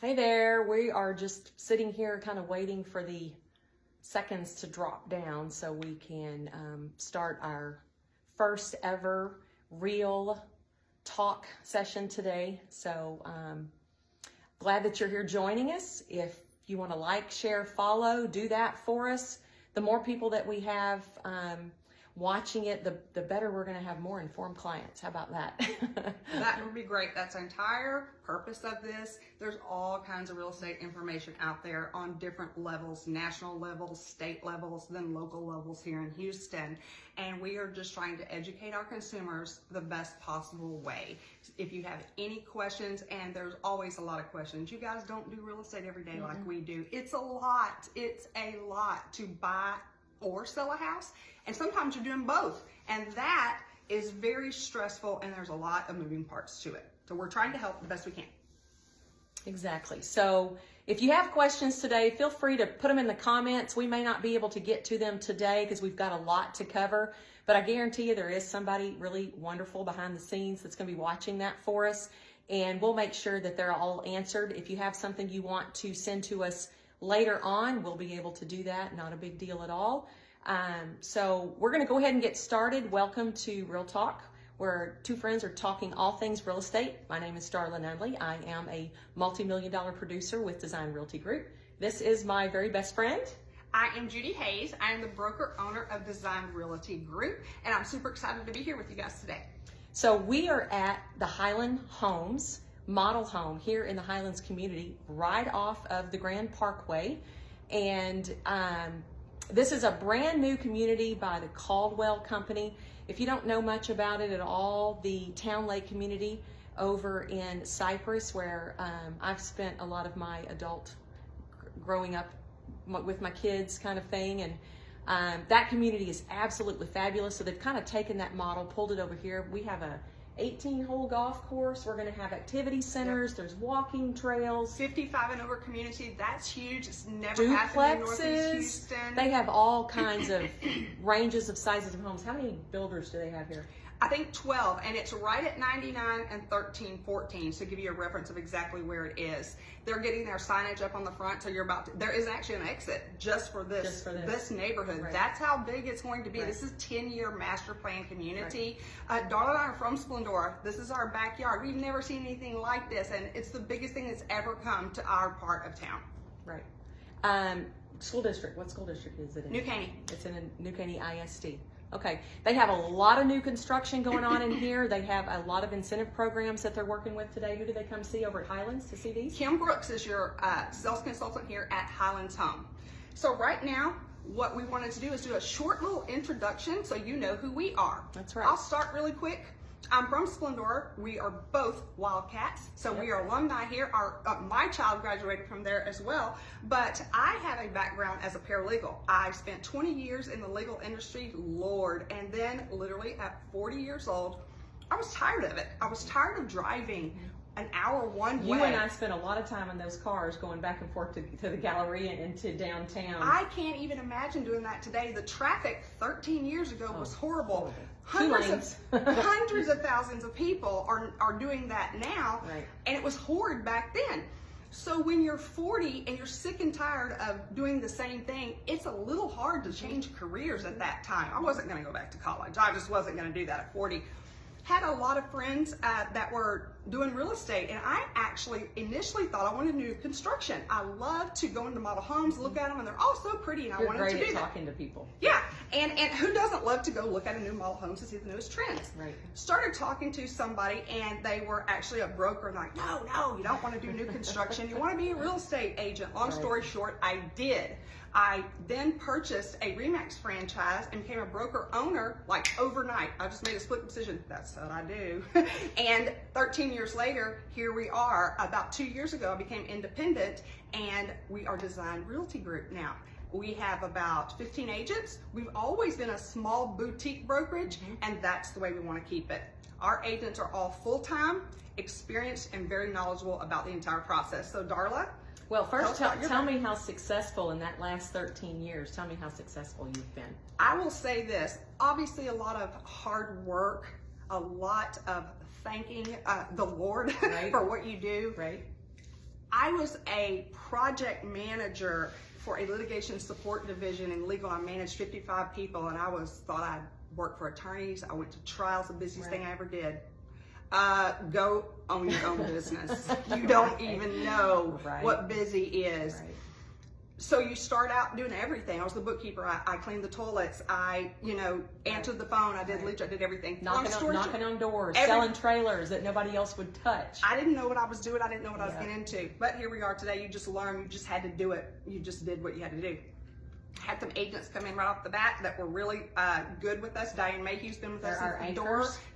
Hey there, we are just sitting here kind of waiting for the seconds to drop down so we can start our first ever real talk session today. So glad that you're here joining us. If you want to like, share, follow, do that for us. The more people that we have watching it, the better we're going to have more informed clients. How about that? That would be great. That's the entire purpose of this. There's all kinds of real estate information out there on different levels, national levels, state levels, then local levels here in Houston. And we are just trying to educate our consumers the best possible way. If you have any questions, and there's always a lot of questions. You guys don't do real estate every day like we do. It's a lot. It's a lot to buy or sell a house. And sometimes you're doing both. And that is very stressful, and there's a lot of moving parts to it. So we're trying to help the best we can. Exactly. So if you have questions today, feel free to put them in the comments. We may not be able to get to them today because we've got a lot to cover, but I guarantee you there is somebody really wonderful behind the scenes that's going to be watching that for us, and we'll make sure that they're all answered. If you have something you want to send to us later on, we'll be able to do that. Not a big deal at all. So we're going to go ahead and get started. Welcome to Real Talk, where two friends are talking all things real estate. My name is Darla. I am a multi-million-dollar producer with Design Realty Group. This is my very best friend. I am Judy Hayes. I am the broker owner of Design Realty Group, and I'm super excited to be here with you guys today. So we are at the Highland Homes model home here in the Highlands community, right off of the Grand Parkway. And this is a brand new community by the Caldwell Company. If you don't know much about it at all, the Town Lake community over in Cypress, where I've spent a lot of my adult growing up with my kids kind of thing. And that community is absolutely fabulous. So they've kind of taken that model, pulled it over here. We have a 18-hole golf course. We're going to have activity centers. Yep. There's walking trails. 55 and over community. That's huge. It's never happened in Northeast Houston. They have all kinds of ranges of sizes of homes. How many builders do they have here? I think 12, and it's right at 99 and 1314, so to give you a reference of exactly where it is. They're getting their signage up on the front, so you're about to, there is actually an exit just for this neighborhood. Right. That's how big it's going to be. Right. This is 10-year master plan community. Right. Darla and I are from Splendora. This is our backyard. We've never seen anything like this, and it's the biggest thing that's ever come to our part of town. Right. School district, what school district is it in? New Caney. It's in a New Caney ISD. Okay, they have a lot of new construction going on in here. They have a lot of incentive programs that they're working with today. Who do they come see over at Highlands to see these? Kim Brooks is your sales consultant here at Highlands Home. So right now, what we wanted to do is do a short little introduction so you know who we are. That's right. I'll start really quick. I'm from Splendora. We are both Wildcats, so yep. We are alumni here. My child graduated from there as well, but I have a background as a paralegal. I spent 20 years in the legal industry, Lord, and then literally at 40 years old, I was tired of it. I was tired of driving an hour one way. You and I spent a lot of time in those cars going back and forth to the Galleria and into downtown. I can't even imagine doing that today. The traffic 13 years ago was horrible. Hundreds of thousands of people are doing that now, right. And it was horrid back then. So when you're 40 and you're sick and tired of doing the same thing, it's a little hard to change careers at that time. I wasn't going to go back to college. I just wasn't going to do that at 40. Had a lot of friends that were doing real estate, and I actually initially thought I wanted to do construction. I love to go into model homes, look at them, and they're all so pretty, and I wanted to do that. You're great at talking to people. Yeah, and who doesn't love to go look at a new model home to see the newest trends? Right. Started talking to somebody, and they were actually a broker, and like, no, you don't want to do new construction. You want to be a real estate agent. Long story short, I did. I then purchased a RE/MAX franchise and became a broker owner like overnight. I just made a split decision. That's what I do. And 13 years later, here we are. About 2 years ago, I became independent, and we are Design Realty Group now. We have about 15 agents. We've always been a small boutique brokerage, and that's the way we want to keep it. Our agents are all full-time, experienced, and very knowledgeable about the entire process. So Darla, well, first tell me how successful in that last 13 years. Tell me how successful you've been. I will say this. Obviously, a lot of hard work, a lot of thanking the Lord right. for what you do. Right. I was a project manager for a litigation support division in legal. I managed 55 people, and thought I'd work for attorneys. I went to trials, the busiest thing I ever did. Go own your own business. You don't even know what busy is. Right. So you start out doing everything. I was the bookkeeper. I cleaned the toilets. I, answered the phone. I did lead. I did everything. Knocking on doors, selling trailers that nobody else would touch. I didn't know what I was doing. I didn't know what I was getting into. But here we are today. You just learned. You just had to do it. You just did what you had to do. Had some agents come in right off the bat that were really good with us. Diane Mayhew's been with us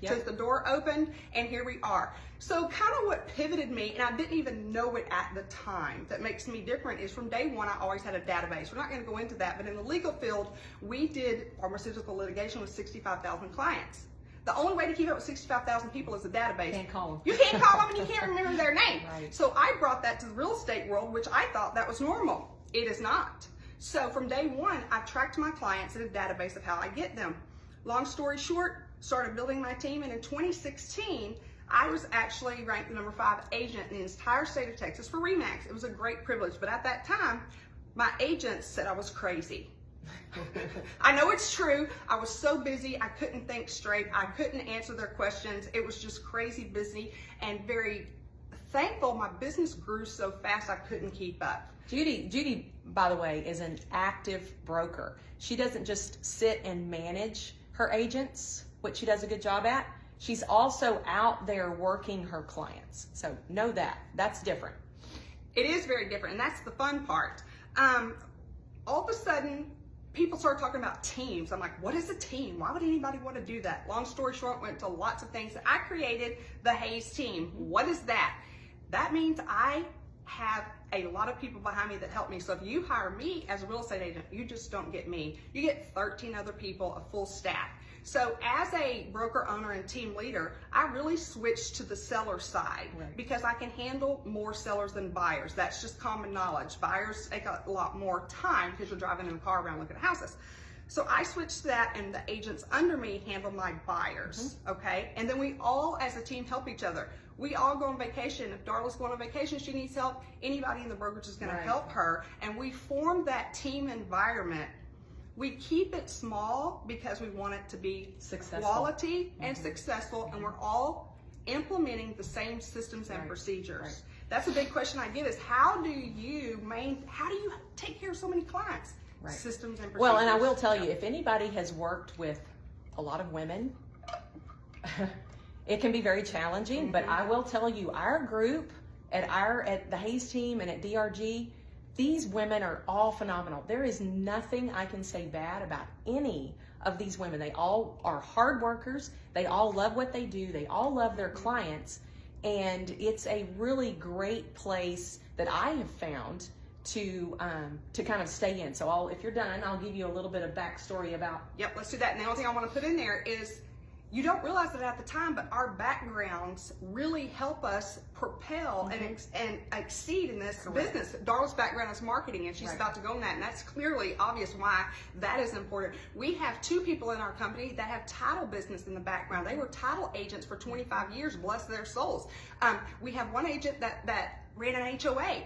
since the door opened, and here we are. So kind of what pivoted me, and I didn't even know it at the time, that makes me different is from day one, I always had a database. We're not going to go into that, but in the legal field, we did pharmaceutical litigation with 65,000 clients. The only way to keep up with 65,000 people is a database. You can't call them. You can't call them and you can't remember their name. Right. So I brought that to the real estate world, which I thought that was normal. It is not. So from day one, I've tracked my clients in a database of how I get them. Long story short, started building my team, and in 2016, I was actually ranked the number 5 agent in the entire state of Texas for RE/MAX. It was a great privilege, but at that time, my agents said I was crazy. I know it's true. I was so busy, I couldn't think straight. I couldn't answer their questions. It was just crazy busy, and very thankful my business grew so fast I couldn't keep up. Judy, by the way, is an active broker. She doesn't just sit and manage her agents, which she does a good job at. She's also out there working her clients. So know that. That's different. It is very different, and that's the fun part. All of a sudden, people started talking about teams. I'm like, what is a team? Why would anybody want to do that? Long story short, went to lots of things. I created the Hayes team. What is that? That means I have a lot of people behind me that help me. So if you hire me as a real estate agent, you just don't get me. You get 13 other people, a full staff. So as a broker owner and team leader, I really switched to the seller side because I can handle more sellers than buyers. That's just common knowledge. Buyers take a lot more time because you're driving in a car around looking at houses. So I switched to that, and the agents under me handle my buyers, okay? And then we all, as a team, help each other. We all go on vacation. If Darla's going on vacation, she needs help, anybody in the brokerage is going to help her. And we form that team environment. We keep it small because we want it to be quality and successful, and we're all implementing the same systems and procedures. That's a big question I get is how do you take care of so many clients? Systems and procedures. Well, and I will tell you, if anybody has worked with a lot of women, it can be very challenging, but I will tell you, our group at the Hayes team and at DRG, these women are all phenomenal. There is nothing I can say bad about any of these women. They all are hard workers. They all love what they do. They all love their clients. And it's a really great place that I have found to kind of stay in. So if you're done, I'll give you a little bit of backstory about. Yep, let's do that. And the only thing I want to put in there is you don't realize it at the time, but our backgrounds really help us propel and exceed in this business. Darla's background is marketing, and she's about to go on that, and that's clearly obvious why that is important. We have 2 people in our company that have title business in the background. They were title agents for 25 years, bless their souls. We have one agent that ran an HOA.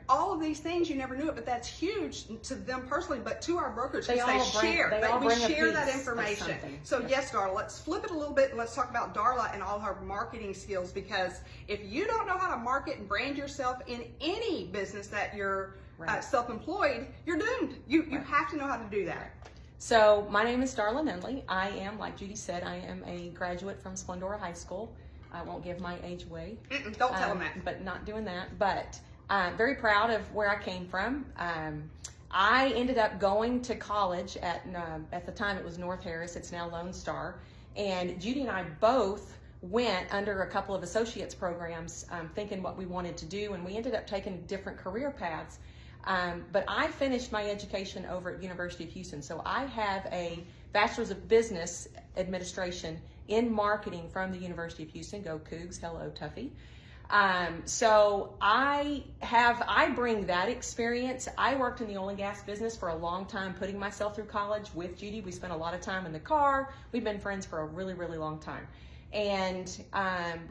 All of these things, you never knew it, but that's huge to them personally, but to our brokerage, we share that information. So yes, Darla, let's flip it a little bit and let's talk about Darla and all her marketing skills, because if you don't know how to market and brand yourself in any business that you're self-employed, you're doomed. You have to know how to do that. So my name is Darla Nunley. I am, like Judy said, I am a graduate from Splendora High School. I won't give my age away. Don't tell them that. But not doing that. But I'm very proud of where I came from. I ended up going to college at the time it was North Harris. It's now Lone Star. And Judy and I both went under a couple of associates programs thinking what we wanted to do, and we ended up taking different career paths. But I finished my education over at University of Houston. So I have a Bachelor's of Business Administration in marketing from the University of Houston. Go Cougs, hello Tuffy. So I bring that experience. I worked in the oil and gas business for a long time, putting myself through college with Judy. We spent a lot of time in the car. We've been friends for a really, really long time. And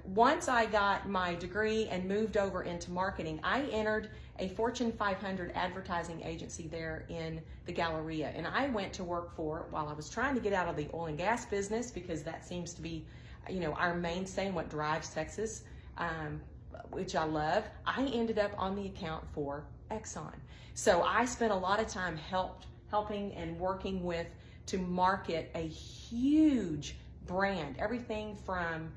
once I got my degree and moved over into marketing, I entered a Fortune 500 advertising agency there in the Galleria. And I went to work for, while I was trying to get out of the oil and gas business, because that seems to be, our mainstay and what drives Texas, which I love, I ended up on the account for Exxon. So I spent a lot of time helping and working to market a huge brand, everything from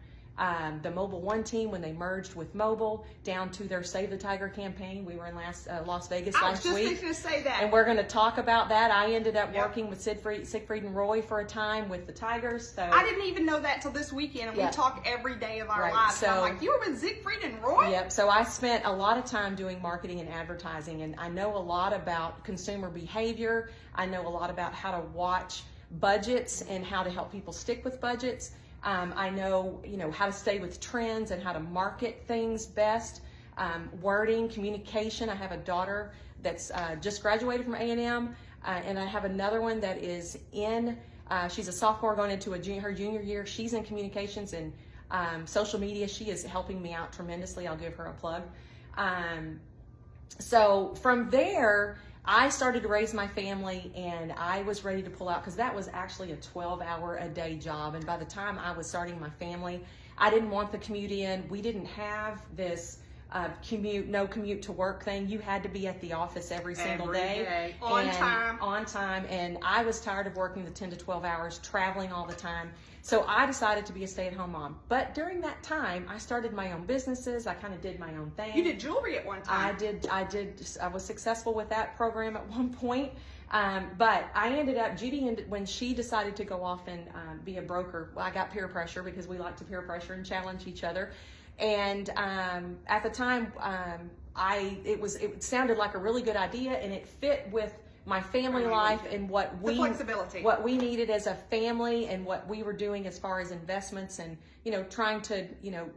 the Mobile One team when they merged with Mobile, down to their Save the Tiger campaign. We were in Las Vegas last week. I was just going to say that. And we're going to talk about that. I ended up working with Siegfried and Roy for a time with the Tigers. So I didn't even know that till this weekend, and we talk every day of our lives. So I'm like, you were with Siegfried and Roy? Yep. So I spent a lot of time doing marketing and advertising, and I know a lot about consumer behavior. I know a lot about how to watch budgets and how to help people stick with budgets. I know, how to stay with trends and how to market things best. Wording, communication. I have a daughter that's just graduated from A&M, and I have another one that is she's a sophomore going into her junior year. She's in communications and social media. She is helping me out tremendously. I'll give her a plug. So from there, I started to raise my family, and I was ready to pull out because that was actually a 12-hour-a-day job. And by the time I was starting my family, I didn't want the commute in. We didn't have this no commute to work thing. You had to be at the office every single day. On time. And I was tired of working the 10 to 12 hours, traveling all the time. So I decided to be a stay-at-home mom. But during that time, I started my own businesses. I kind of did my own thing. You did jewelry at one time. I was successful with that program at one point. But I ended up, when she decided to go off and be a broker, I got peer pressure because we like to peer pressure and challenge each other. And at the time, it sounded like a really good idea, and it fit with my family life and what we needed as a family and what we were doing as far as investments and trying to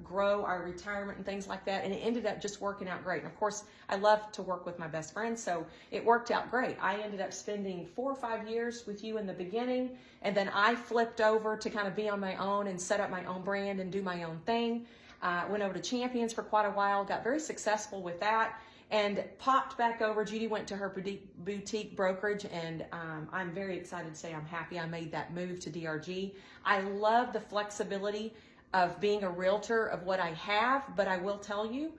grow our retirement and things like that. And it ended up just working out great. And of course, I love to work with my best friends, so it worked out great. I ended up spending 4 or 5 years with you in the beginning, and then I flipped over to kind of be on my own and set up my own brand and do my own thing. Went over to Champions for quite a while, got very successful with that, and popped back over. Judy went to her boutique brokerage, and I'm very excited to say I'm happy I made that move to DRG. I love the flexibility of being a realtor of what I have, but I will tell you,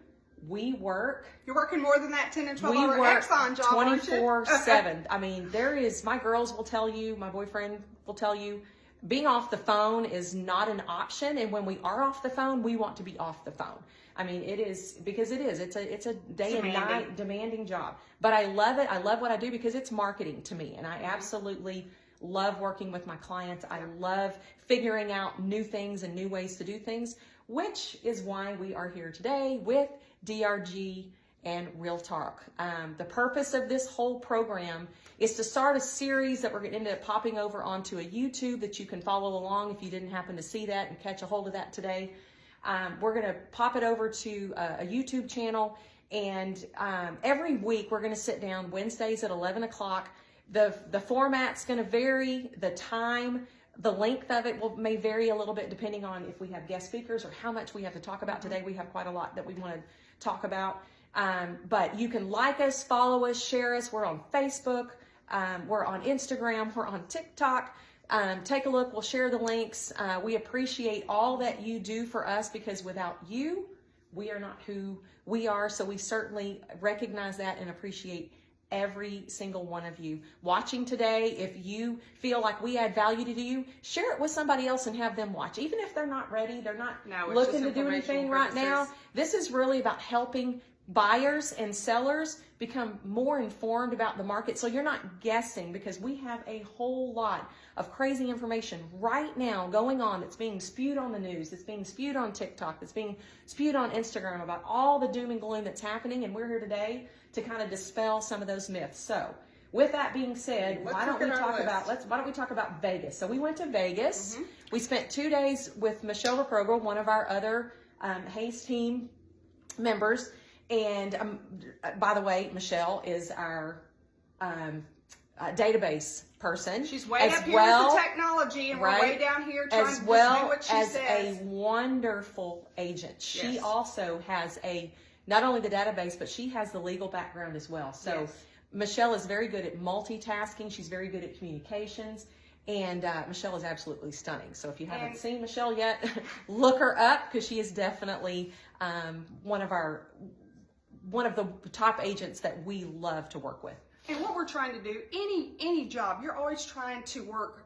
we work. You're working more than that 10 and 12 hour Exxon job, 24/7. I mean, my girls will tell you, my boyfriend will tell you, being off the phone is not an option, and when we are off the phone, we want to be off the phone. I mean, it's a day and night demanding job, but I love it. I love what I do because it's marketing to me, and I absolutely love working with my clients. I love figuring out new things and new ways to do things, which is why we are here today with DRG and Real Talk. The purpose of this whole program is to start a series that we're going to end up popping over onto a YouTube that you can follow along if you didn't happen to see that and catch a hold of that today. We're going to pop it over to a YouTube channel, and every week we're going to sit down Wednesdays at 11 o'clock. The format's going to vary, the time, the length of it may vary a little bit depending on if we have guest speakers or how much we have to talk about today. We have quite a lot that we want to talk about. But you can like us, follow us, share us. We're on Facebook. We're on Instagram. We're on TikTok. Take a look. We'll share the links. We appreciate all that you do for us because without you, we are not who we are. So we certainly recognize that and appreciate every single one of you watching today. If you feel like we add value to you, share it with somebody else and have them watch. Even if they're not ready, they're not looking to do anything right now. This is really about helping buyers and sellers become more informed about the market, so you're not guessing, because we have a whole lot of crazy information right now going on that's being spewed on the news, that's being spewed on TikTok, that's being spewed on Instagram about all the doom and gloom that's happening, and we're here today to kind of dispel some of those myths. So with that being said, why don't we talk about Vegas? So we went to Vegas. We spent 2 days with Michelle Reprogel, one of our other Hayes team members. And by the way, Michelle is our database person. She's way as up here well, with the technology, and we're way down here trying as to well just do what she as says. a wonderful agent. She Yes. also has not only the database, but she has the legal background as well. So Yes. Michelle is very good at multitasking. She's very good at communications. And Michelle is absolutely stunning. So if you haven't seen Michelle yet, look her up, because she is definitely one of the top agents that we love to work with. And what we're trying to do, any job, you're always trying to work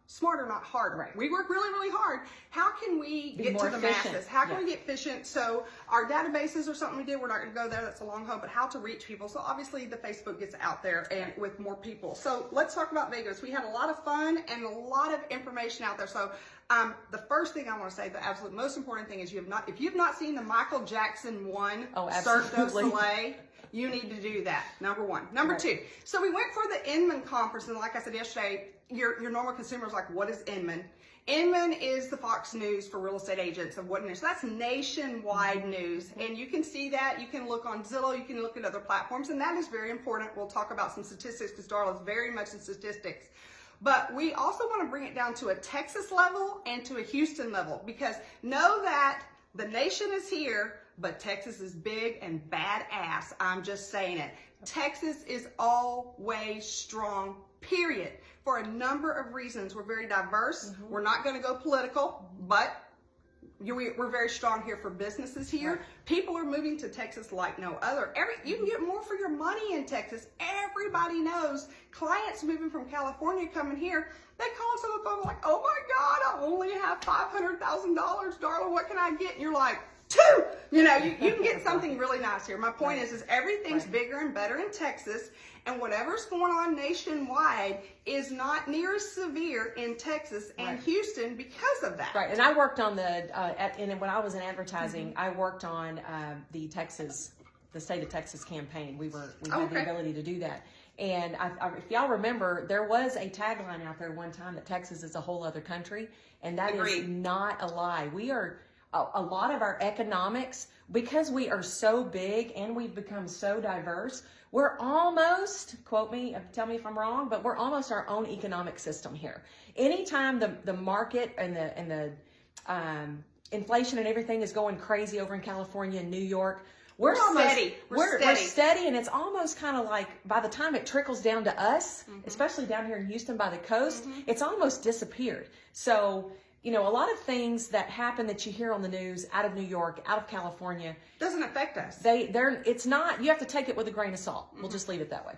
smarter, not harder. Right. We work really, really hard. How can we get to the efficient. masses? How can we get efficient? So our databases are something we do. We're not going to go there. That's a long haul. But how to reach people. So obviously the Facebook gets out there and with more people. So let's talk about Vegas. We had a lot of fun and a lot of information out there. So the first thing I want to say, the absolute most important thing is if you've not seen the Michael Jackson 1 Cirque du Soleil, you need to do that. Number one. Number two. So we went for the Inman conference, and like I said yesterday, your normal consumer is like, what is Inman? Inman is the Fox News for real estate agents of what news. So that's nationwide news, and you can see that. You can look on Zillow. You can look at other platforms, and that is very important. We'll talk about some statistics because Darla is very much in statistics. But we also want to bring it down to a Texas level and to a Houston level, because know that the nation is here, but Texas is big and badass. I'm just saying it. Texas is always strong, period. For a number of reasons. We're very diverse. We're not going to go political, but we're very strong here for businesses here. Right. People are moving to Texas like no other. You can get more for your money in Texas. Everybody knows. Clients moving from California coming here, they call us on the phone like, oh my God, I only have $500,000. Darla, what can I get? And you're like, two. You can get something really nice here. My point is everything's bigger and better in Texas, and whatever's going on nationwide is not near as severe in Texas and Houston because of that. Right, and I worked on when I was in advertising, I worked on the state of Texas campaign. We had the ability to do that. And if y'all remember, there was a tagline out there one time that Texas is a whole other country, and that is not a lie. We are a lot of our economics, because we are so big and we've become so diverse, we're almost, quote me, tell me if I'm wrong, but we're almost our own economic system here. Anytime the market and the inflation and everything is going crazy over in California and New York, we're steady. We're steady, and it's almost kind of like by the time it trickles down to us, especially down here in Houston by the coast, it's almost disappeared. So, a lot of things that happen that you hear on the news out of New York, out of California, doesn't affect us. It's not, you have to take it with a grain of salt. We'll just leave it that way.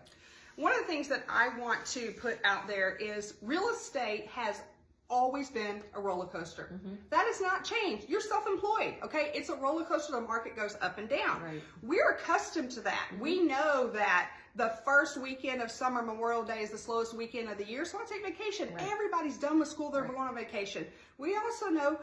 One of the things that I want to put out there is real estate has always been a roller coaster. That has not changed. You're self-employed, okay? It's a roller coaster. The market goes up and down. Right. We're accustomed to that. We know that the first weekend of summer, Memorial Day, is the slowest weekend of the year, so I take vacation. Everybody's done with school. They're going on vacation. We also know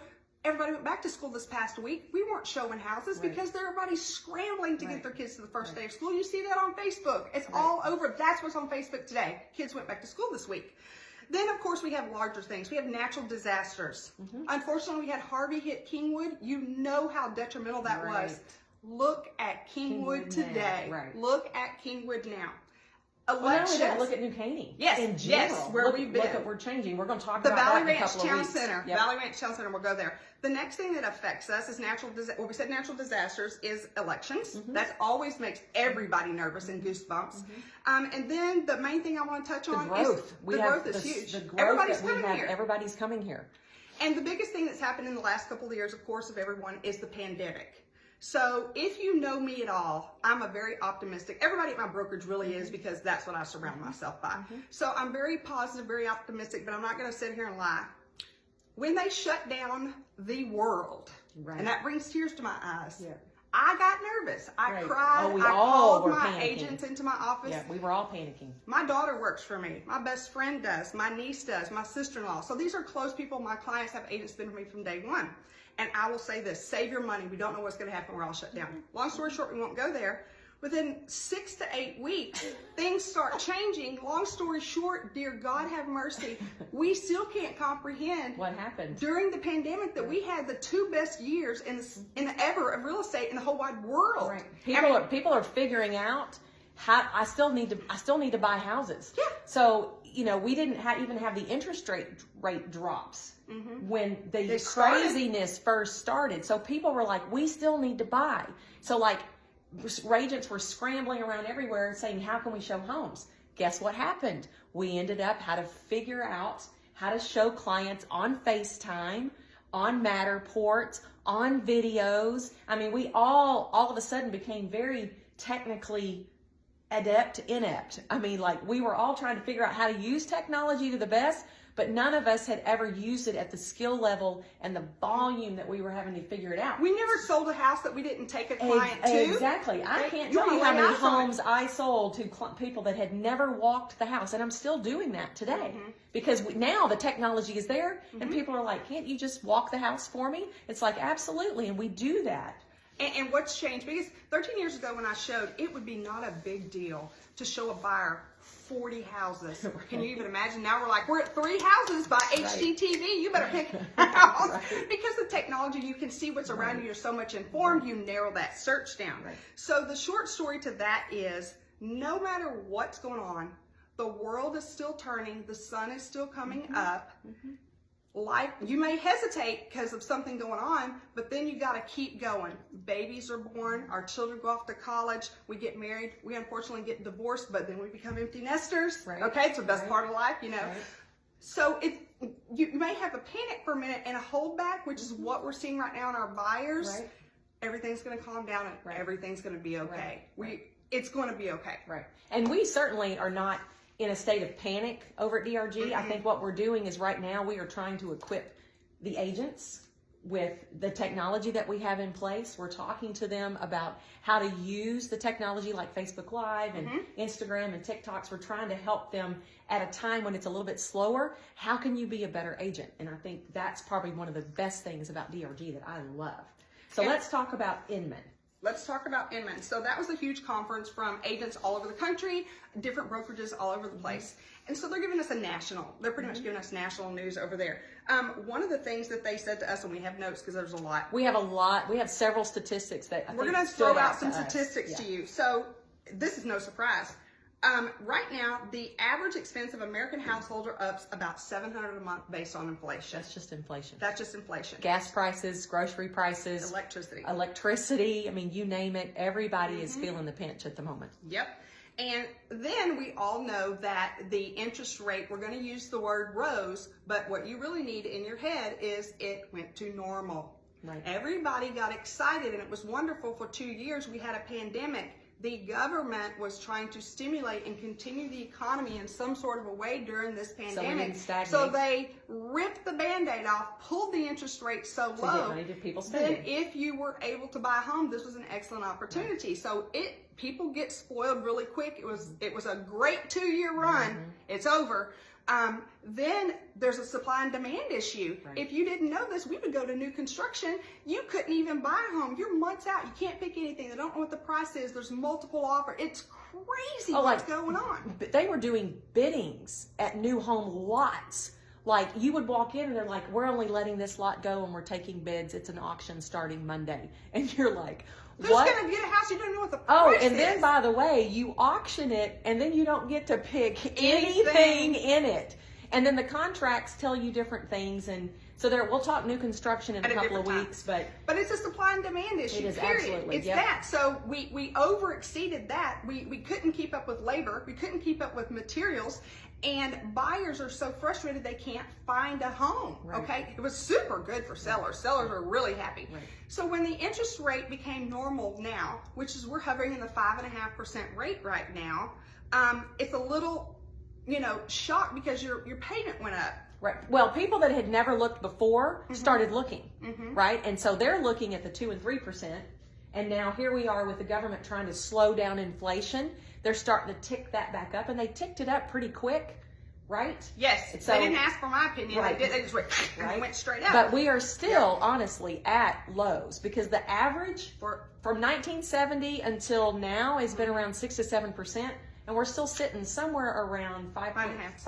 everybody went back to school this past week. We weren't showing houses because everybody's scrambling to get their kids to the first day of school. You see that on Facebook. It's all over. That's what's on Facebook today. Kids went back to school this week. Then, of course, we have larger things. We have natural disasters. Unfortunately, we had Harvey hit Kingwood. You know how detrimental that was. Look at Kingwood today. Look at Kingwood now. Elections. Well, look at New Caney. Yes, in general. where we've been. We're changing. We're going to talk the about Valley that in a Ranch couple Town of weeks. Center. Valley Ranch Town Center. We'll go there. The next thing that affects us is natural disasters is elections. That always makes everybody nervous and goosebumps. And then the main thing I want to touch on is the growth is huge. Everybody's coming here. And the biggest thing that's happened in the last couple of years, of course, of everyone, is the pandemic. So if you know me at all, I'm a very optimistic. Everybody at my brokerage really is, because that's what I surround myself by. So I'm very positive, very optimistic, but I'm not going to sit here and lie. When they shut down the world, and that brings tears to my eyes, I got nervous. I cried. I called my agents into my office. Yeah, we were all panicking. My daughter works for me. My best friend does. My niece does. My sister-in-law. So these are close people. My clients have agents been with me from day one. And I will say this, save your money. We don't know what's going to happen. We're all shut down. Long story short, we won't go there. Within 6 to 8 weeks, things start changing. Long story short, dear God have mercy, we still can't comprehend what happened during the pandemic that we had the 2 best years in the ever of real estate in the whole wide world. People are figuring out I still need to buy houses. Yeah. So, we didn't even have the interest rate drops when the craziness first started. So people were like, we still need to buy. So like agents were scrambling around everywhere saying, how can we show homes? Guess what happened? We ended up how to figure out how to show clients on FaceTime, on Matterport, on videos. I mean, we all of a sudden became very technically inept. I mean, like we were all trying to figure out how to use technology to the best, but none of us had ever used it at the skill level and the volume that we were having to figure it out. We never sold a house that we didn't take a client to. Exactly. I can't tell you how many homes I sold to people that had never walked the house, and I'm still doing that today because now the technology is there, and people are like, can't you just walk the house for me? It's like, absolutely, and we do that. And what's changed? Because 13 years ago when I showed, it would be not a big deal to show a buyer 40 houses. Right. Can you even imagine? Now we're at 3 houses by HGTV. You better pick a house. Because the technology, you can see what's around you. You're so much informed. You narrow that search down. Right. So the short story to that is, no matter what's going on, the world is still turning. The sun is still coming up. Life, you may hesitate because of something going on, but then you got to keep going. Babies are born, our children go off to college, we get married, we unfortunately get divorced, but then we become empty nesters. Right. Okay, it's the best part of life, Right. So you may have a panic for a minute and a holdback, which is what we're seeing right now in our buyers. Right. Everything's going to calm down and everything's going to be okay. It's going to be okay. Right. And we certainly are not in a state of panic over at DRG. I think what we're doing is right now we are trying to equip the agents with the technology that we have in place. We're talking to them about how to use the technology like Facebook Live and Instagram and TikToks. We're trying to help them at a time when it's a little bit slower. How can you be a better agent? And I think that's probably one of the best things about DRG that I love. So let's talk about Inman. Let's talk about Inman. So that was a huge conference from agents all over the country, different brokerages all over the place. And so they're giving us they're pretty much giving us national news over there. One of the things that they said to us, and we have notes because there's a lot. We have several statistics that we're going to throw out some statistics to you. So this is no surprise. Right now, the average expense of American households are up about $700 a month based on inflation. That's just inflation. Gas prices, grocery prices, electricity. I mean, you name it. Everybody is feeling the pinch at the moment. Yep. And then we all know that the interest rate, we're going to use the word rose, but what you really need in your head is it went to normal. Right. Everybody got excited, and it was wonderful. For 2 years, we had a pandemic. The government was trying to stimulate and continue the economy in some sort of a way during this pandemic. So they ripped the Band-Aid off, pulled the interest rate so low. Then if you were able to buy a home, this was an excellent opportunity. So people get spoiled really quick. It was a great 2-year run. It's over. Then there's a supply and demand issue. Right. If you didn't know this, we would go to new construction. You couldn't even buy a home. You're months out. You can't pick anything. They don't know what the price is. There's multiple offers. It's crazy what's going on. They were doing biddings at new home lots. Like you would walk in and they're like, we're only letting this lot go and we're taking bids. It's an auction starting Monday. And you're like, who's going to get a house? You don't know what the price is. And then by the way, you auction it and then you don't get to pick anything in it. And then the contracts tell you different things. And so we'll talk new construction in a couple of weeks. But it's a supply and demand issue, it is, period. Absolutely. It's that. So we over exceeded that. We couldn't keep up with labor. We couldn't keep up with materials. And buyers are so frustrated they can't find a home. Right. Okay, it was super good for sellers. Sellers are really happy. Right. So when the interest rate became normal now, which is we're hovering in the 5.5% rate right now, it's a little, shocked because your payment went up. Right. Well, people that had never looked before started looking, right? And so they're looking at the 2% and 3%. And now here we are with the government trying to slow down inflation. They're starting to tick that back up, and they ticked it up pretty quick, right? Yes. So, they didn't ask for my opinion. Right. They just went, they went straight up. But we are still, honestly, at lows because the average from 1970 until now has been around 6 to 7%, and we're still sitting somewhere around 5.5,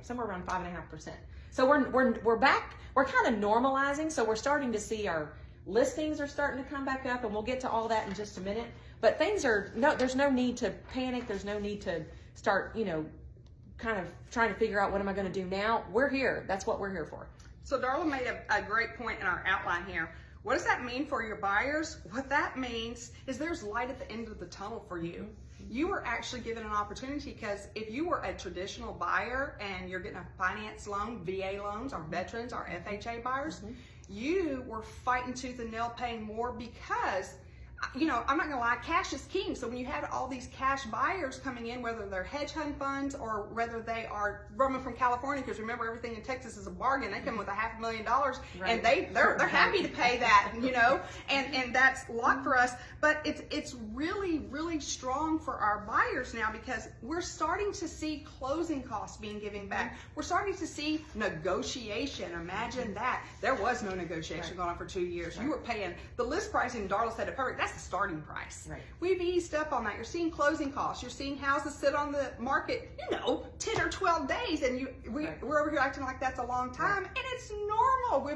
somewhere around 5.5%. So we're back. We're kind of normalizing. So we're starting to see our listings are starting to come back up, and we'll get to all that in just a minute. But there's no need to panic. There's no need to start, kind of trying to figure out what am I going to do now. We're here. That's what we're here for. So Darla made a great point in our outline here. What does that mean for your buyers? What that means is there's light at the end of the tunnel for you. You were actually given an opportunity, because if you were a traditional buyer and you're getting a finance loan, VA loans, our veterans, our FHA buyers, you were fighting tooth and nail paying more because, I'm not gonna lie, cash is king. So when you have all these cash buyers coming in, whether they're hedge fund funds or whether they are roaming from California, because remember, everything in Texas is a bargain. They come with $500,000, and they're happy to pay that, and that's a lot for us. But it's really, really strong for our buyers now, because we're starting to see closing costs being given back. We're starting to see negotiation. Imagine that. There was no negotiation going on for 2 years. You were paying the list pricing. Darla said it perfect. That's the starting price. Right. We've eased up on that. You're seeing closing costs. You're seeing houses sit on the market, 10 or 12 days, and we're over here acting like that's a long time, and it's normal.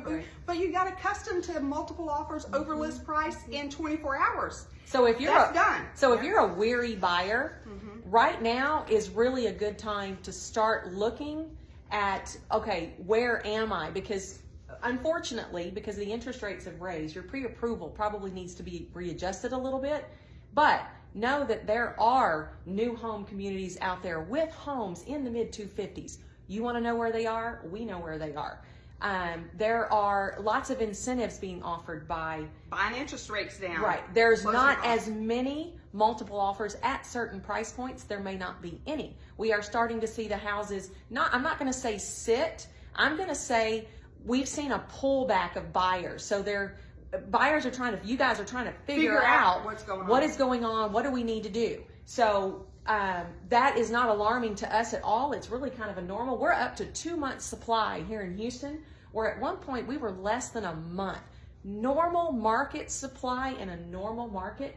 But you got accustomed to multiple offers over list price in 24 hours. So if you're done. So if you're a weary buyer, right now is really a good time to start looking at, okay, where am I? Because unfortunately, because the interest rates have raised, your pre-approval probably needs to be readjusted a little bit. But know that there are new home communities out there with homes in the mid 250s. You want to know where they are? We know where they are. There are lots of incentives being offered by buying interest rates down. Right. There's not as many multiple offers at certain price points. There may not be any. We are starting to see the houses, I'm not going to say sit. I'm going to say we've seen a pullback of buyers. So buyers are you guys are trying to figure out what's going on. What is going on? What do we need to do? So that is not alarming to us at all. It's really kind of a normal. We're up to 2 months supply here in Houston, where at one point we were less than a month. Normal market supply in a normal market,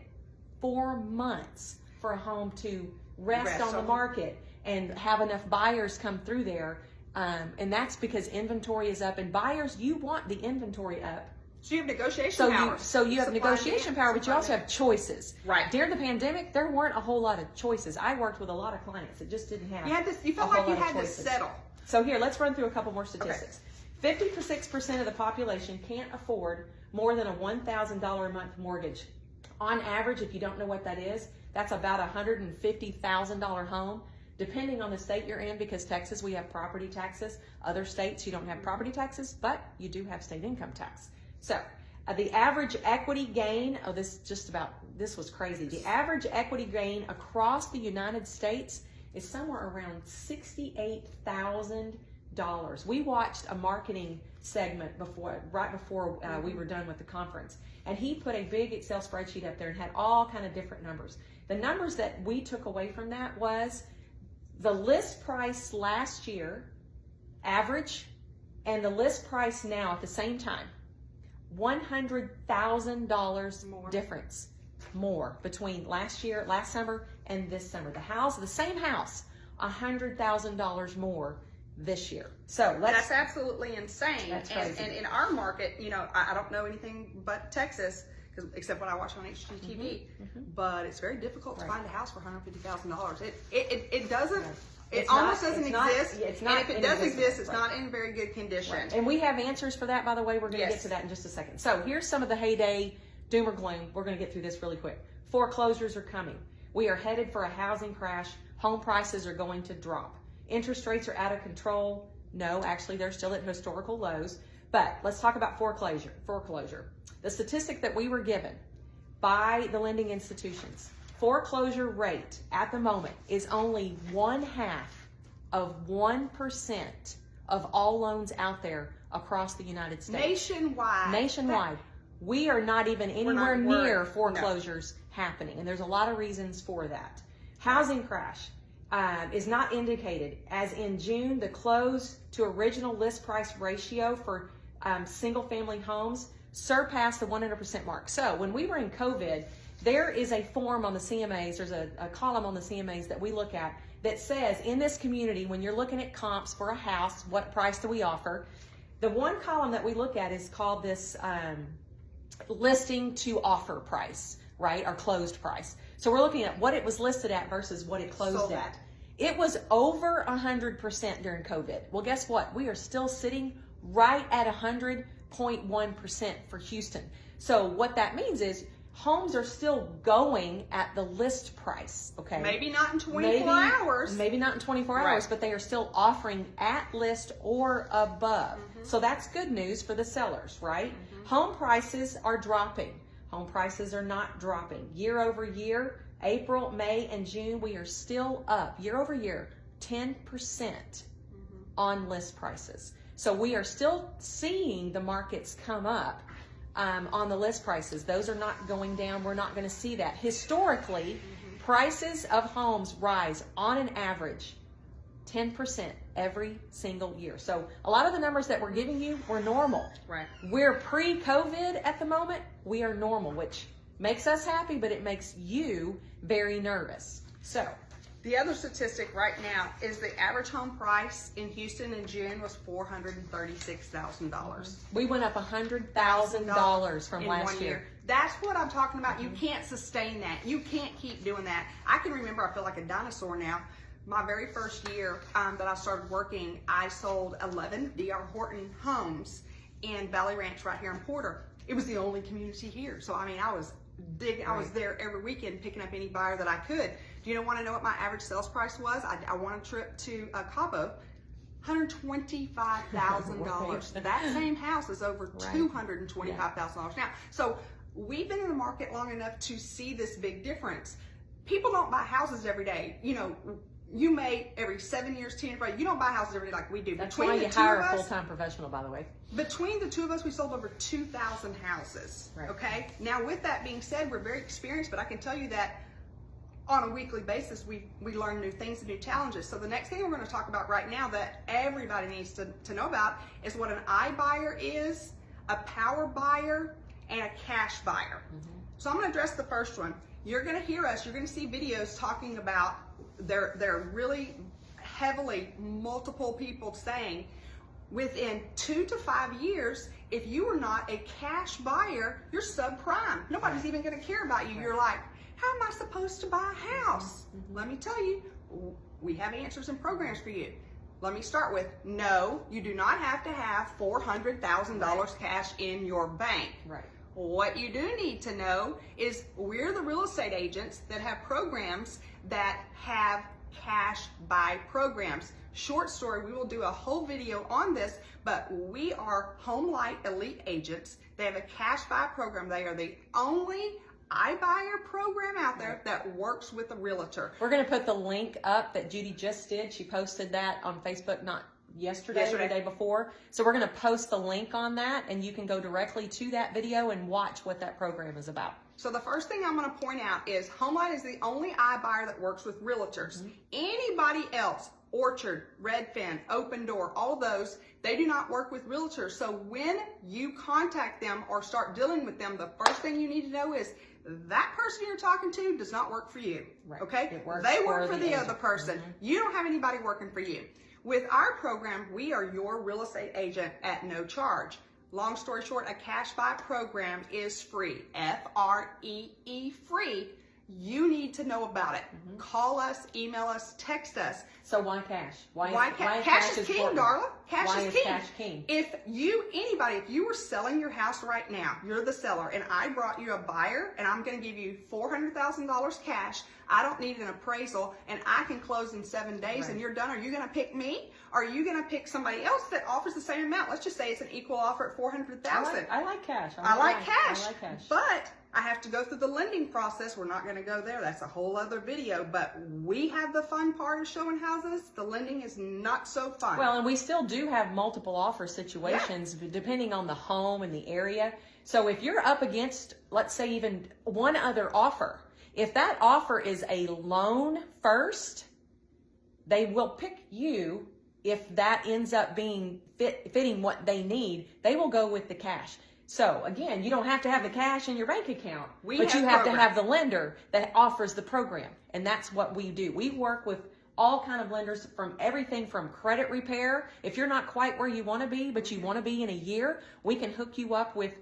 4 months for a home to rest on the market and have enough buyers come through there. And that's because inventory is up, and buyers, you want the inventory up. So you have negotiation power. So you have negotiation power, but you also have choices. Right. During the pandemic, there weren't a whole lot of choices. I worked with a lot of clients that just didn't have. You felt like you had to settle. So here, let's run through a couple more statistics. 56% of the population can't afford more than a $1,000 a month mortgage. On average, if you don't know what that is, that's about a $150,000 home. Depending on the state you're in, because Texas, we have property taxes. Other states, you don't have property taxes, but you do have state income tax. So the average equity gain, this was crazy. The average equity gain across the United States is somewhere around $68,000. We watched a marketing segment right before we were done with the conference, and he put a big Excel spreadsheet up there and had all kind of different numbers. The numbers that we took away from that was the list price last year, average, and the list price now at the same time. $100,000 difference more between last summer and this summer. The same house, $100,000 more this year. So that's absolutely insane. That's crazy. And in our market, I don't know anything but Texas, except what I watch on HGTV. But it's very difficult to find a house for $150,000. It doesn't. It almost doesn't exist. And if it does exist, it's not in very good condition. Right. And we have answers for that, by the way. We're going to get to that in just a second. So here's some of the heyday doom or gloom. We're going to get through this really quick. Foreclosures are coming. We are headed for a housing crash. Home prices are going to drop. Interest rates are out of control. No, actually, they're still at historical lows. But let's talk about foreclosure. The statistic that we were given by the lending institutions, foreclosure rate at the moment is only 0.5% of all loans out there across the United States. Nationwide. We are not even anywhere near foreclosures happening, and there's a lot of reasons for that. Housing crash is not indicated, as in June, the close to original list price ratio for single family homes surpassed the 100% mark. So when we were in COVID, there is a form on the CMAs, there's a column on the CMAs that we look at that says, in this community, when you're looking at comps for a house, what price do we offer? The one column that we look at is called this listing to offer price. right? Our closed price. So we're looking at what it was listed at versus what it closed Sold at. It was over 100% during COVID. Well, guess what? We are still sitting right at 100.1% for Houston. So what that means is homes are still going at the list price, okay? Maybe not in 24 hours. Maybe not in 24 Right. hours, but they are still offering at list or above. So that's good news for the sellers, right? Home prices are dropping. Home prices are not dropping. Year over year, April, May, and June, we are still up year over year, 10% on list prices. So we are still seeing the markets come up on the list prices. Those are not going down. We're not going to see that. Historically, prices of homes rise on an average 10% every single year. So a lot of the numbers that we're giving you were normal. Right. We're pre-COVID at the moment. We are normal, which makes us happy, but it makes you very nervous. So The other statistic right now is the average home price in Houston in June was $436,000. we went up $100,000 from in last 1 year. That's what I'm talking about. You can't sustain that. You can't keep doing that. I can remember, I feel like a dinosaur now. My very first year that I started working, I sold 11 D.R. Horton homes in Valley Ranch right here in Porter. It was the only community here. So, I mean, I was there every weekend picking up any buyer that I could. Do you want to know what my average sales price was? I won a trip to Cabo, $125,000. That same house is over $225,000 now. So we've been in the market long enough to see this big difference. People don't buy houses every day. You know, you may every 7 years, 10 years, you don't buy houses every day like we do. That's why you hire a full-time professional, by the way. Between the two of us, we sold over 2,000 houses. Right. Okay. Now, with that being said, we're very experienced, but I can tell you that on a weekly basis, we learn new things and new challenges. So the next thing we're going to talk about right now that everybody needs to know about is what an iBuyer is, a power buyer, and a cash buyer. So I'm going to address the first one. You're going to hear us, you're going to see videos talking about, they're really heavily multiple people saying within 2 to 5 years, if you are not a cash buyer, you're subprime. Nobody's even going to care about you. You're like, how am I supposed to buy a house? Let me tell you, we have answers and programs for you. Let me start with, no, you do not have to have $400,000 cash in your bank. Right. What you do need to know is we're the real estate agents that have programs that have cash buy programs. Short story, we will do a whole video on this, but we are Home Light Elite agents. They have a cash buy program. They are the only iBuyer program out there that works with a realtor. We're going to put the link up that Judy just did. She posted that on Facebook, not yesterday or the day before. So we're going to post the link on that, and you can go directly to that video and watch what that program is about. So the first thing I'm going to point out is HomeLight is the only iBuyer that works with realtors. Anybody else, Orchard, Redfin, Open Door, all those, they do not work with realtors. So when you contact them or start dealing with them, the first thing you need to know is that person you're talking to does not work for you. Right. Okay? They work for the other person. You don't have anybody working for you. With our program, we are your real estate agent at no charge. Long story short, a cash buy program is free. F-R-E-E, free. You need to know about it. Call us, email us, text us. So why cash? Why cash is king, important? Darla. Cash Why is is king. cash king? If you were selling your house right now, you're the seller, and I brought you a buyer, and I'm going to give you $400,000 cash. I don't need an appraisal, and I can close in 7 days, and you're done. Are you going to pick me? Or are you going to pick somebody else that offers the same amount? Let's just say it's an equal offer at $400,000. I like cash. I like cash. I like cash. But I have to go through the lending process. We're not going to go there. That's a whole other video. But we have the fun part of showing houses. The lending is not so fun. Well, and we still do have multiple offer situations depending on the home and the area. So if you're up against, let's say, even one other offer, if that offer is a loan first, they will pick you. If that ends up being fitting what they need, they will go with the cash. So again, you don't have to have the cash in your bank account, but you have to have the lender that offers the program. And that's what we do. We work with all kind of lenders, from everything from credit repair. If you're not quite where you want to be, but you want to be in a year, we can hook you up with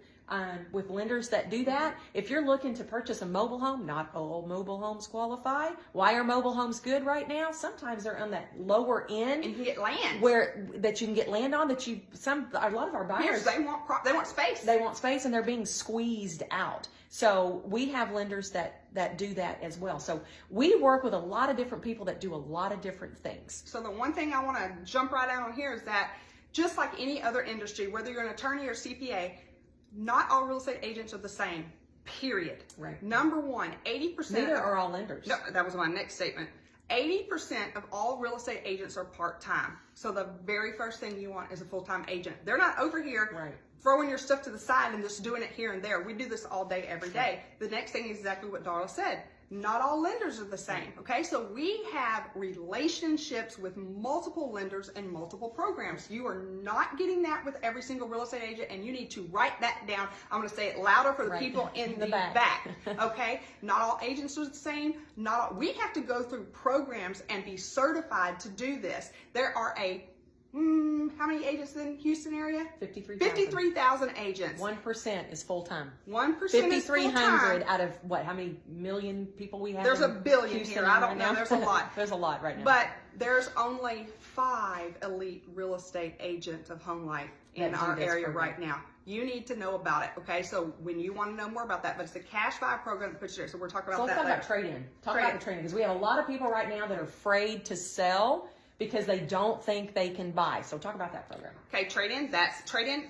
with lenders that do that. If you're looking to purchase a mobile home, not all mobile homes qualify. Why are mobile homes good right now? Sometimes they're on that lower end, And you can get land where that you can get land on. That a lot of our buyers, they want space. They want space, and they're being squeezed out. So we have lenders that do that as well. So we work with a lot of different people that do a lot of different things. So the one thing I want to jump right out on here is that just like any other industry, whether you're an attorney or CPA, not all real estate agents are the same, period. Right. Number one, 80%. Neither are all lenders. No, that was my next statement. 80% of all real estate agents are part-time. So the very first thing you want is a full-time agent. They're not over here Right. throwing your stuff to the side and just doing it here and there. We do this all day, every day. The next thing is exactly what Darla said. Not all lenders are the same, okay? So we have relationships with multiple lenders and multiple programs. You are not getting that with every single real estate agent, and you need to write that down. I'm gonna say it louder for the people in the back, okay? Not all agents are the same. We have to go through programs and be certified to do this. There are how many agents in Houston area? 53,000 agents. 1% is full time. 1% is full time. 5,300 out of what? How many million people we have? There's a billion Houston here. I don't right know. now? There's a lot. There's a lot right now. But there's only 5 elite real estate agents of Home Light in our area right now. You need to know about it, okay? So when you want to know more about that, but it's a Cash 5 program that puts you there. So we're talking about that. So let's talk about trade-in. Talk about the trade-in, because we have a lot of people right now that are afraid to sell because they don't think they can buy. So talk about that program. Okay, trade-in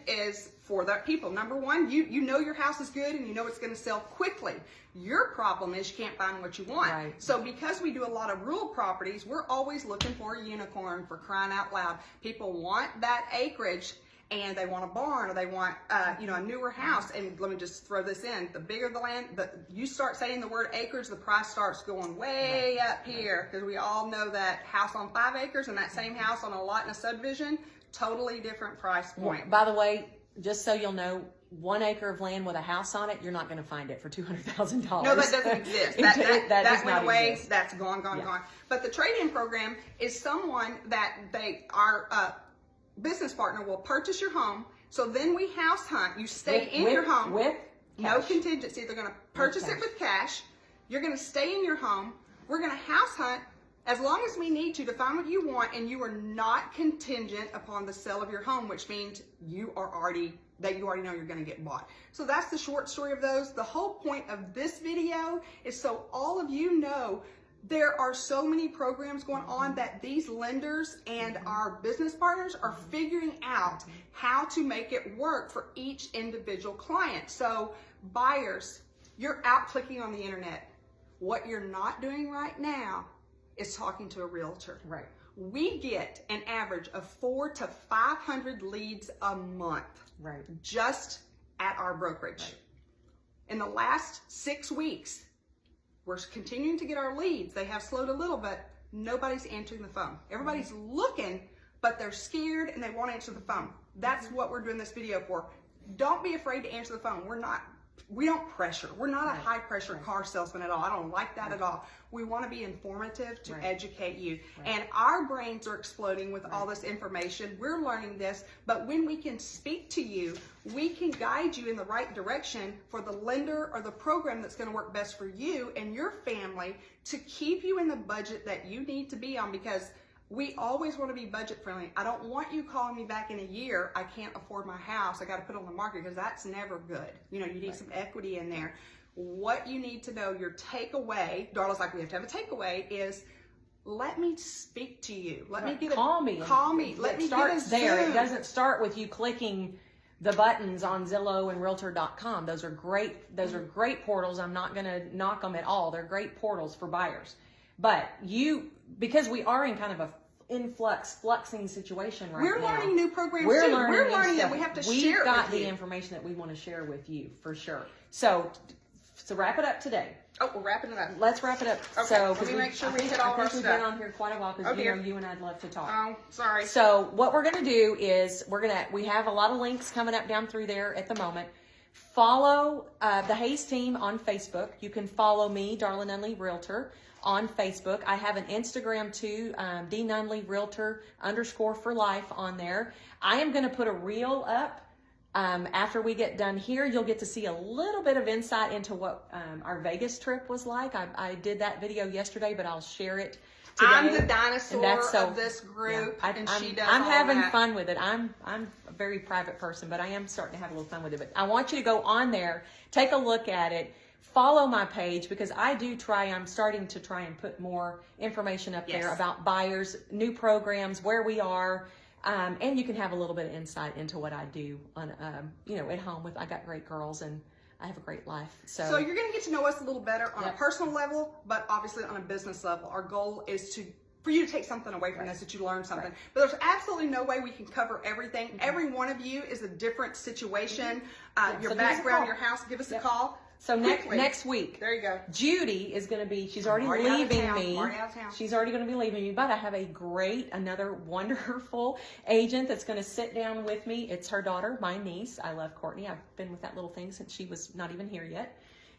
is for the people. Number one, you know your house is good and you know it's going to sell quickly. Your problem is you can't find what you want. Right. So because we do a lot of rural properties, we're always looking for a unicorn, for crying out loud. People want that acreage and they want a barn, or they want a newer house. And let me just throw this in: the bigger the land, you start saying the word acreage, the price starts going way up here, because we all know that house on 5 acres and that same house on a lot in a subdivision, totally different price point. By the way, just so you'll know, 1 acre of land with a house on it, you're not going to find it for $200,000. No, that doesn't exist. That went away. That's gone. But the trade-in program is someone that our business partner will purchase your home. So then we house hunt. You stay in your home with no contingency. They're going to purchase it with cash. You're going to stay in your home. We're going to house hunt as long as we need to find what you want, and you are not contingent upon the sale of your home, which means you already know you're going to get bought. So that's the short story of those. The whole point of this video is so all of you know there are so many programs going on that these lenders and our business partners are figuring out how to make it work for each individual client. So buyers, you're out clicking on the internet. What you're not doing right now is talking to a realtor. Right. We get an average of 400 to 500 leads a month. Right. Just at our brokerage. Right. In the last 6 weeks, we're continuing to get our leads. They have slowed a little, but nobody's answering the phone. Everybody's looking, but they're scared and they won't answer the phone. That's what we're doing this video for. Don't be afraid to answer the phone. We don't pressure. We're not a high pressure car salesman at all. I don't like that at all. We want to be informative to educate you. And our brains are exploding with all this information. We're learning this, but when we can speak to you, we can guide you in the right direction for the lender or the program that's going to work best for you and your family to keep you in the budget that you need to be on, because we always want to be budget friendly. I don't want you calling me back in a year, I can't afford my house, I got to put it on the market, because that's never good. You need some equity in there. What you need to know, your takeaway, Darla's like, we have to have a takeaway, is let me speak to you. Let me get call me. Let me start get a there. Zoom. It doesn't start with you clicking the buttons on Zillow and Realtor.com. Those are great. Those are great portals. I'm not going to knock them at all. They're great portals for buyers. But because we are in kind of a fluxing situation right now. We're learning new programs We're too. learning We're learning stuff. that we have to We've share it got with the you. information that we want to share with you for sure. So wrap it up today. Oh, we're wrapping it up. Let's wrap it up. Okay, So, let me make sure we hit all of our we've stuff. been on here quite a while because you and I'd love to talk. Oh, sorry. So what we're going to do is we have a lot of links coming up down through there at the moment. Follow the Hayes team on Facebook. You can follow me, Darla Nunley Realtor, on Facebook. I have an Instagram too, D Nunley Realtor _for life on there. I am going to put a reel up After we get done here, you'll get to see a little bit of insight into what our Vegas trip was like. I did that video yesterday, but I'll share it today. I'm the dinosaur of this group, and she does I'm all having that. fun with it. I'm a very private person, but I am starting to have a little fun with it. But I want you to go on there, take a look at it, follow my page, because I'm starting to try and put more information up there about buyers, new programs, where we are. And you can have a little bit of insight into what I do on, at home I got great girls and I have a great life. So you're going to get to know us a little better on a personal level, but obviously on a business level. Our goal is for you to take something away from this, that you learn something. But there's absolutely no way we can cover everything. Every one of you is a different situation. Your background, your house, give us a call. So next week, there you go. Judy is going to be, she's already leaving me. She's already going to be leaving me, but I have another wonderful agent that's going to sit down with me. It's her daughter, my niece. I love Courtney. I've been with that little thing since she was not even here yet.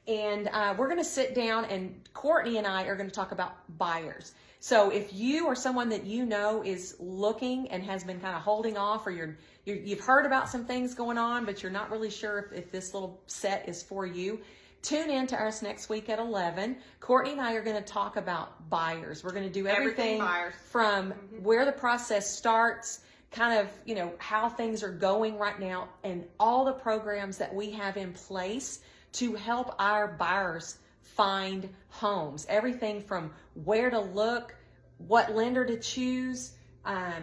And we're going to sit down, and Courtney and I are going to talk about buyers. So if you or someone that you know is looking and has been kind of holding off, or you've heard about some things going on, but you're not really sure if this little set is for you, tune in to us next week at 11. Courtney and I are going to talk about buyers. We're going to do everything from where the process starts, kind of, how things are going right now, and all the programs that we have in place to help our buyers find homes. Everything from where to look, what lender to choose,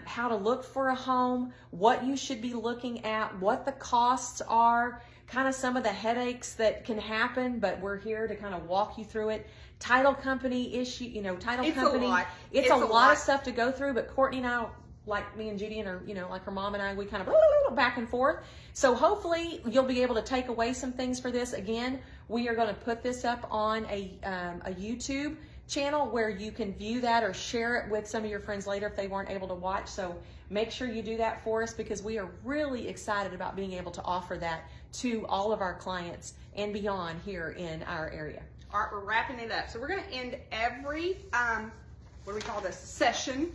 how to look for a home, what you should be looking at, what the costs are, kind of some of the headaches that can happen, but we're here to kind of walk you through it. Title company issue, it's a lot of stuff to go through, but Courtney and I, like me and Judy and her, like her mom and I, we kind of back and forth. So hopefully you'll be able to take away some things for this. Again, we are going to put this up on a YouTube channel where you can view that or share it with some of your friends later if they weren't able to watch. So make sure you do that for us, because we are really excited about being able to offer that to all of our clients and beyond here in our area. All right, we're wrapping it up. So we're going to end every what do we call this, session,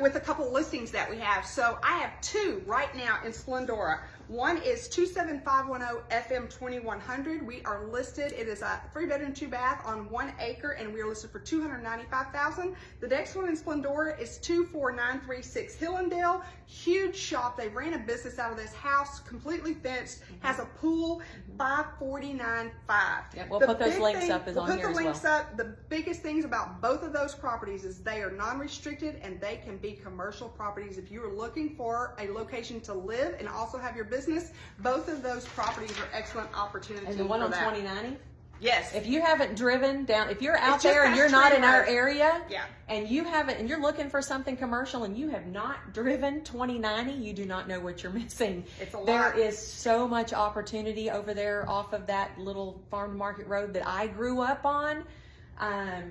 with a couple listings that we have. So I have two right now in Splendora. One is 27510 FM 2100. We are listed. It is a 3-bedroom, 2-bath on 1 acre, and we are listed for $295,000. The next one in Splendora is 24936 Hillendale. Huge shop. They ran a business out of this house, completely fenced, has a pool, $549,500. Yeah, we'll put those links up as on here as well. We'll put the links up. The biggest things about both of those properties is they are non-restricted and they can be commercial properties. If you are looking for a location to live and also have your business, both of those properties are excellent opportunities. And the one on 2090? Yes. If you haven't driven down, if you're out there and you're not in our area, and you're looking for something commercial and you have not driven 2090, you do not know what you're missing. It's a lot. There is so much opportunity over there off of that little farm to market road that I grew up on.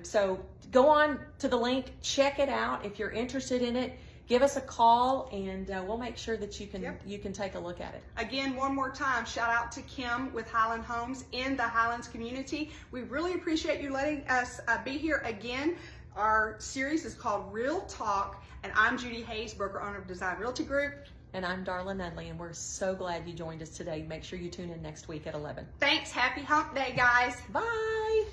So go on to the link, check it out. If you're interested in it, give us a call, and we'll make sure that you can take a look at it. Again, one more time, shout out to Kim with Highland Homes in the Highlands community. We really appreciate you letting us be here again. Our series is called Real Talk, and I'm Judy Hayes, broker owner of Design Realty Group. And I'm Darla Nunley, and we're so glad you joined us today. Make sure you tune in next week at 11. Thanks. Happy Hump Day, guys. Bye.